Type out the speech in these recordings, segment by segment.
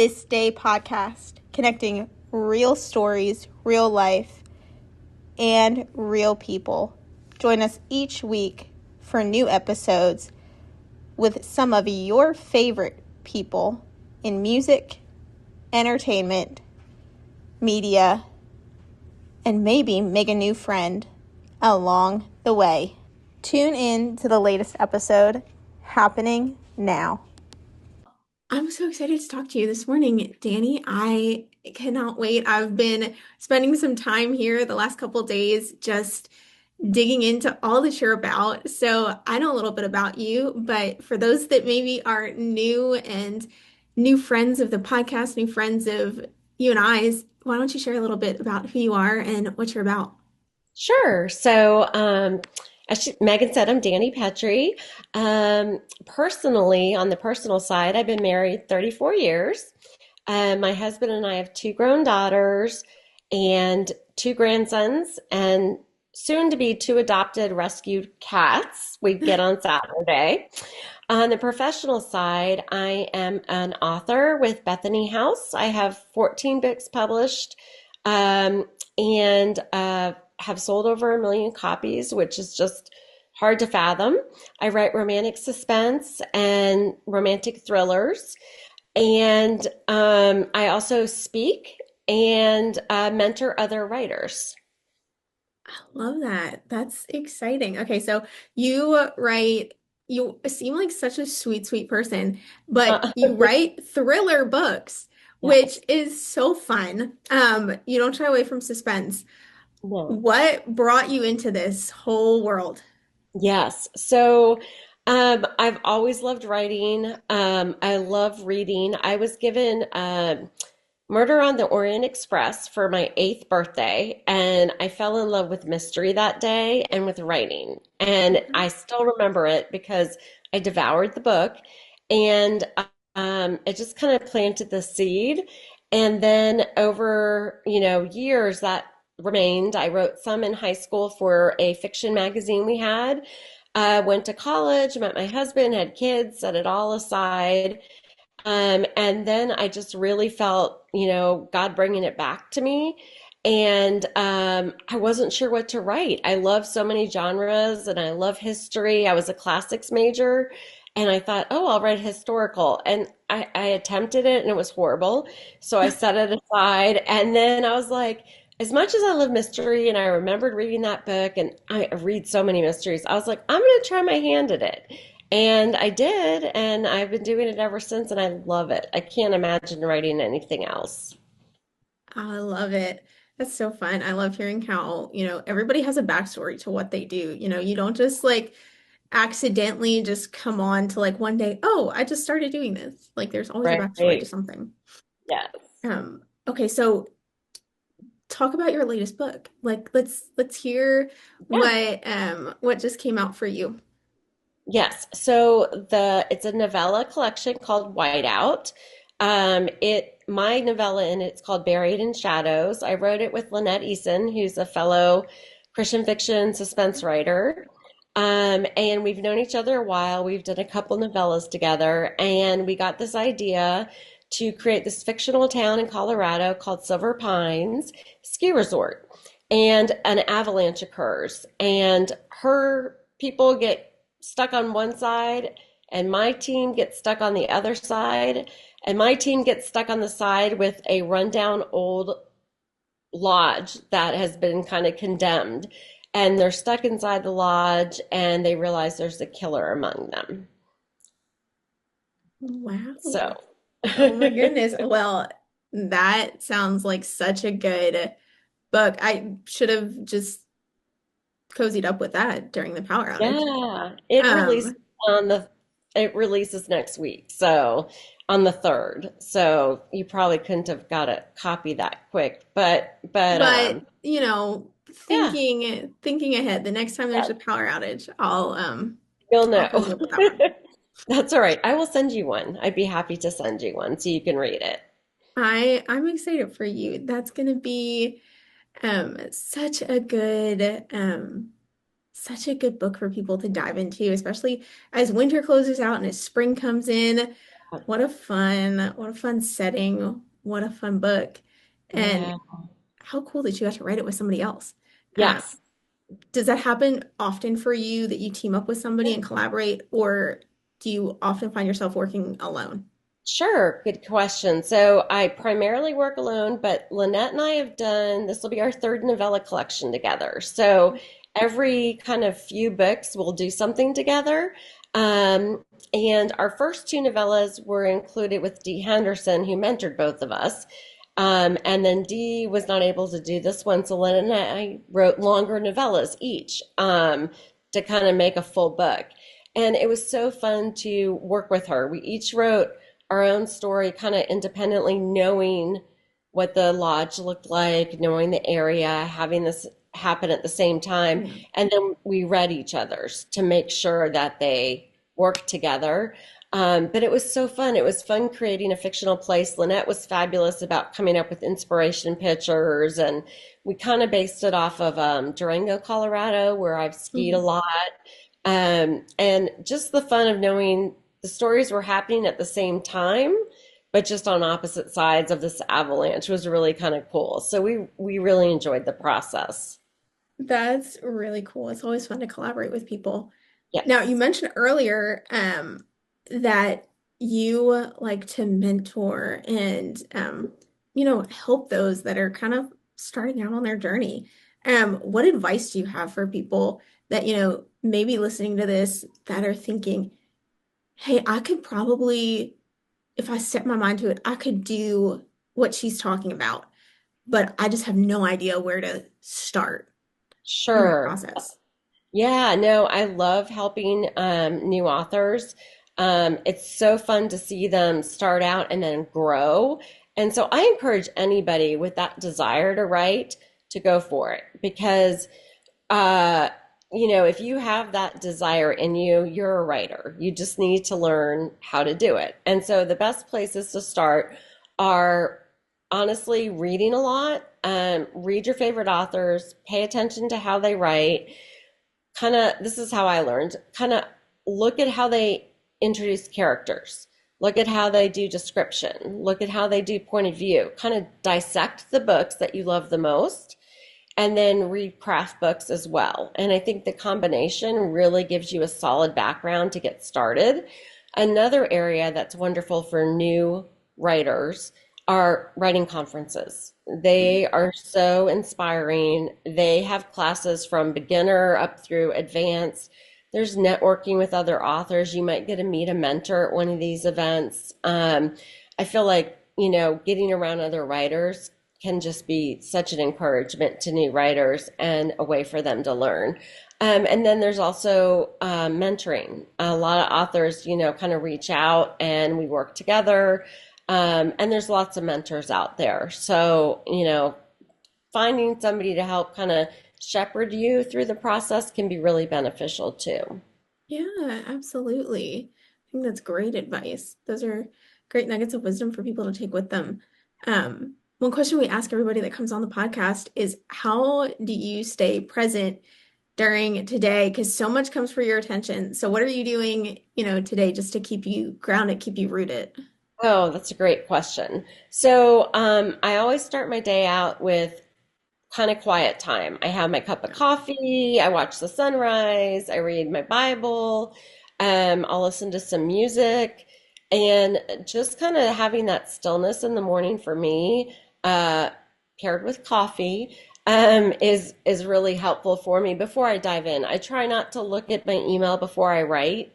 This Day podcast, connecting real stories, real life, and real people. Join us each week for new episodes with some of your favorite people in music, entertainment, media, and maybe make a new friend along the way. Tune in to the latest episode happening now. I'm so excited to talk to you this morning, Dani. I cannot wait. I've been spending some time here the last couple days just digging into all that you're about. So I know a little bit about you, but for those that maybe are new and new friends of the podcast, new friends of you and I's, why don't you share a little bit about who you are and what you're about? Sure. As Megan said, I'm Dani Pettrey. Personally, on the personal side, I've been married 34 years. My husband and I have two grown daughters and two grandsons, and soon to be two adopted rescued cats we get on Saturday. On the professional side, I am an author with Bethany House. I have 14 books published, and have sold over 1 million copies, which is just hard to fathom. I write romantic suspense and romantic thrillers, and I also speak and mentor other writers. I love that. That's exciting. Okay, so you write, you seem like such a sweet, sweet person, but Uh, you write thriller books, which yes. is so fun. You don't shy away from suspense. No. What brought you into this whole world? Yes. I've always loved writing. I love reading. I was given Murder on the Orient Express for my 8th birthday, and I fell in love with mystery that day and with writing. And I still remember it because I devoured the book, and it just kind of planted the seed. And then over, years that remained. I wrote some in high school for a fiction magazine we had. Went to college, met my husband, had kids, set it all aside. And then I just really felt, God bringing it back to me. And I wasn't sure what to write. I love so many genres and I love history. I was a classics major and I thought, oh, I'll write historical. And I attempted it and it was horrible. So I set it aside. And then I was like, as much as I love mystery and I remembered reading that book and I read so many mysteries, I was like, I'm going to try my hand at it. And I did, and I've been doing it ever since, and I love it. I can't imagine writing anything else. I love it. That's so fun. I love hearing how, everybody has a backstory to what they do. You don't just like accidentally just come on to like one day, oh, I just started doing this. Like there's always a backstory to Right. something. Yes. Okay, so talk about your latest book. Like let's hear Yeah. what just came out for you. Yes. It's a novella collection called Whiteout. My novella in it's called Buried in Shadows. I wrote it with Lynette Eason, who's a fellow Christian fiction suspense writer. And we've known each other a while. We've done a couple novellas together, and we got this idea to create this fictional town in Colorado called Silver Pines Ski Resort. And an avalanche occurs, and her people get stuck on one side, and my team gets stuck on the other side, and my team gets stuck on the side with a rundown old lodge that has been kind of condemned. And they're stuck inside the lodge and they realize there's a killer among them. Wow. So, Oh my goodness. Well, that sounds like such a good book. I should have just cozied up with that during the power outage. yeah, on the it releases next week. So, on the 3rd. So, you probably couldn't have got a copy that quick, But, yeah, thinking ahead, the next time yeah, there's a power outage, you'll I'll know. cozy up with that one. That's all right. I will send you one. I'd be happy to send you one so you can read it. I'm excited for you. That's gonna be such a good such a good book for people to dive into, especially as winter closes out and as spring comes in. what a fun setting. What a fun book. And Yeah. how cool that you got to write it with somebody else. Um, Yes. does that happen often for you that you team up with somebody and collaborate, or do you often find yourself working alone? Sure, good question. So I primarily work alone, but Lynette and I have done, this will be our third novella collection together. So every kind of few books we'll do something together. And our first two novellas were included with Dee Henderson, who mentored both of us. And then Dee was not able to do this one, so Lynette and I wrote longer novellas each to kind of make a full book. And it was so fun to work with her. We each wrote our own story kind of independently, knowing what the lodge looked like, knowing the area, having this happen at the same time. Yeah. And then we read each other's to make sure that they worked together. But it was so fun. It was fun creating a fictional place. Lynette was fabulous about coming up with inspiration pictures, and we kind of based it off of Durango, Colorado, where I've skied a Mhm. lot. And just the fun of knowing the stories were happening at the same time, but just on opposite sides of this avalanche was really kind of cool. So we really enjoyed the process. That's really cool. It's always fun to collaborate with people. Now, you Yes. mentioned earlier that you like to mentor and help those that are kind of starting out on their journey. What advice do you have for people that, maybe listening to this that are thinking, hey, I could probably, if I set my mind to it, I could do what she's talking about, but I just have no idea where to start in my Sure. process. Yeah, no, I love helping new authors. It's so fun to see them start out and then grow. And so I encourage anybody with that desire to write to go for it because, uh, if you have that desire in you, you're a writer. You just need to learn how to do it. And so the best places to start are honestly reading a lot. Read your favorite authors, pay attention to how they write, kind of, this is how I learned, kind of look at how they introduce characters, look at how they do description, look at how they do point of view, kind of dissect the books that you love the most, and then read craft books as well. And I think the combination really gives you a solid background to get started. Another area that's wonderful for new writers are writing conferences. They are so inspiring. They have classes from beginner up through advanced. There's networking with other authors. You might get to meet a mentor at one of these events. I feel like, getting around other writers can just be such an encouragement to new writers and a way for them to learn. And then there's also mentoring. A lot of authors, kind of reach out and we work together. And there's lots of mentors out there. So, finding somebody to help kind of shepherd you through the process can be really beneficial too. Yeah, absolutely. I think that's great advice. Those are great nuggets of wisdom for people to take with them. One question we ask everybody that comes on the podcast is how do you stay present during today? Because so much comes for your attention. So what are you doing, today just to keep you grounded, keep you rooted? Oh, that's a great question. So, I always start my day out with kind of quiet time. I have my cup of coffee, I watch the sunrise, I read my Bible, I'll listen to some music, and just kind of having that stillness in the morning for me, uh, paired with coffee, is really helpful for me before I dive in. I try not to look at my email before I write.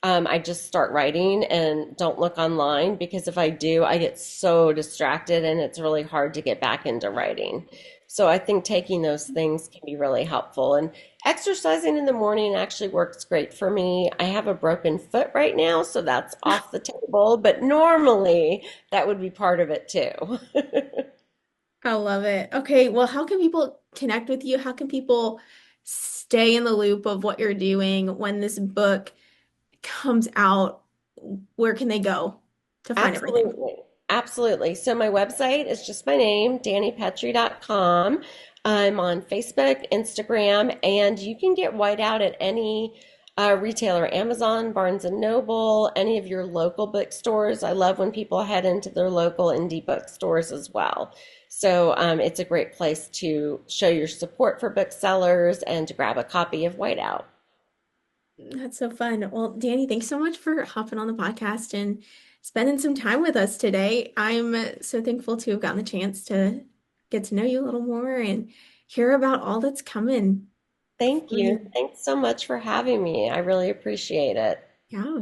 I just start writing and don't look online because if I do, I get so distracted and it's really hard to get back into writing. So I think taking those things can be really helpful. And exercising in the morning actually works great for me. I have a broken foot right now, so that's off the table, but normally that would be part of it too. I love it. Okay, well, how can people connect with you? How can people stay in the loop of what you're doing when this book comes out? Where can they go to find everything? Absolutely. Absolutely. So my website is just my name, DaniPettrey.com. I'm on Facebook, Instagram, and you can get Whiteout at any Retailer Amazon, Barnes and Noble, any of your local bookstores. I love when people head into their local indie bookstores as well. So it's a great place to show your support for booksellers and to grab a copy of Whiteout. That's so fun. Well, Danny, thanks so much for hopping on the podcast and spending some time with us today. I'm so thankful to have gotten the chance to get to know you a little more and hear about all that's coming Thank for you. you. Thanks so much for having me. I really appreciate it. Yeah.